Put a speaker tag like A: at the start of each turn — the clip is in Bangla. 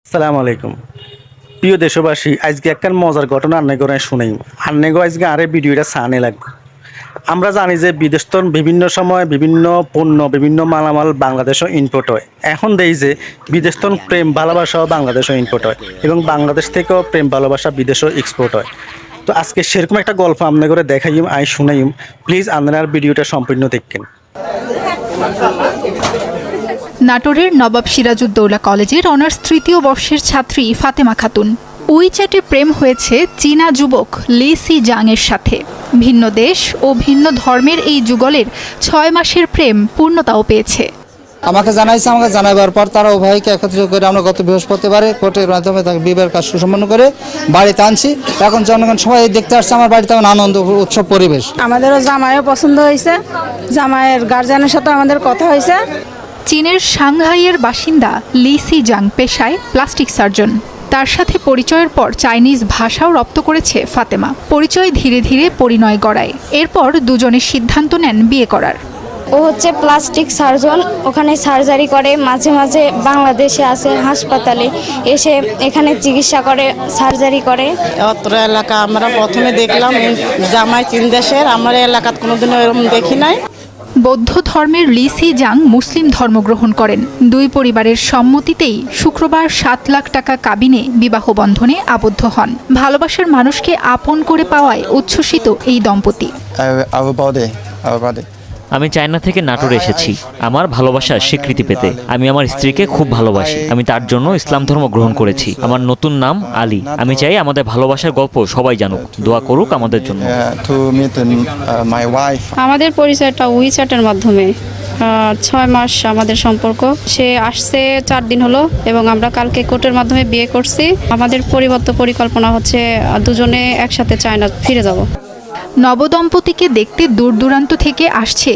A: আসসালামু আলাইকুম প্রিয় দেশবাসী আজকে একটা মজার ঘটনা আন্নেগো শুনেই আন্নেগো আজকে আরে ভিডিওটা সানে লাগবে। আমরা জানি যে বিদেশতন বিভিন্ন সময় বিভিন্ন পণ্য বিভিন্ন মালামাল বাংলাদেশও ইম্পোর্ট হয়। এখন দেই যে বিদেশতন প্রেম ভালোবাসাও বাংলাদেশও ইম্পোর্ট হয় এবং বাংলাদেশ থেকেও প্রেম ভালোবাসা বিদেশেও এক্সপোর্ট হয়। তো আজকে সেরকম একটা গল্প আমনে করে দেখাইম আই শুনাইম, প্লিজ আপনার ভিডিওটা সম্পূর্ণ দেখেন।
B: নাটোরের নবাব সিরাজউদ্দৌলা কলেজের অনার্স তৃতীয় বর্ষের ছাত্রী ফাতেমা খাতুন। উইচ্যাটে প্রেম হয়েছে চীনা যুবক লি সি জাংয়ের সাথে। ভিন্ন দেশ ও ভিন্ন ধর্মের এই যুগলের 6 মাসের প্রেম পূর্ণতাও পেয়েছে।
C: আমাকে জানাইবার পর তারা উভয়কে একত্রিত করে আমরা গত বৃহস্পতিবারে কোর্টের মাধ্যমে তাকে বিবাহের কাজ সুসম্পন্ন করে বাড়িতে আনছি। এখন জনগণ সবাই দেখতে আসছে আমার বাড়িতে, এখন আনন্দ উৎসব পরিবেশ।
D: আমাদেরও জামাইও পছন্দ হয়েছে, জামাইয়ের গার্জিয়ানের সাথে আমাদের কথা হয়েছে।
B: চীনের সাংহাইয়ের বাসিন্দা লি সি জাং পেশায় প্লাস্টিক সার্জন। তার সাথে পরিচয়ের পর চাইনিজ ভাষাও রপ্ত করেছে ফাতেমা। পরিচয় ধীরে ধীরে পরিণয় গড়ায়। এরপর দুজনে সিদ্ধান্ত নেন বিয়ে করার।
E: ও হচ্ছে প্লাস্টিক সার্জন, ওখানে সার্জারি করে, মাঝে মাঝে বাংলাদেশে আসে হাসপাতালে এসে এখানে চিকিৎসা করে, সার্জারি করে।
F: অত্র এলাকা আমরা প্রথমে দেখলাম জামাই চীন দেশের, আমার এলাকাত কোনোদিনও এরকম দেখি নাই।
B: বৌদ্ধ ধর্মের লি সি জাং মুসলিম ধর্ম গ্রহণ করেন। দুই পরিবারের সম্মতিতেই শুক্রবার 7 লাখ টাকা কাবিনে বিবাহ বন্ধনে আবদ্ধ হন। ভালোবাসার মানুষকে আপন করে পাওয়ায় উচ্ছ্বসিত এই দম্পতি।
G: আমি চায়না থেকে নাটোরে এসেছি আমার ভালোবাসার স্বীকৃতি পেতে। আমি আমার স্ত্রীকে খুব ভালোবাসি। আমি তার জন্য ইসলাম ধর্ম গ্রহণ করেছি। আমার নতুন নাম আলী। আমি চাই আমাদের ভালোবাসার গল্প সবাই জানুক, দোয়া করুক আমাদের জন্য।
H: আমাদের পরিচয়টা উইচ্যাটের মাধ্যমে। 6 মাস আমাদের সম্পর্ক। সে আসছে 4 দিন হলো এবং আমরা কালকে কোর্টের মাধ্যমে বিয়ে করছি। আমাদের পরিবর্তন পরিকল্পনা হচ্ছে দুজনে একসাথে চায়না ফিরে যাব।
B: নবদম্পতিকে দেখতে দূর দূরান্ত থেকে আসছে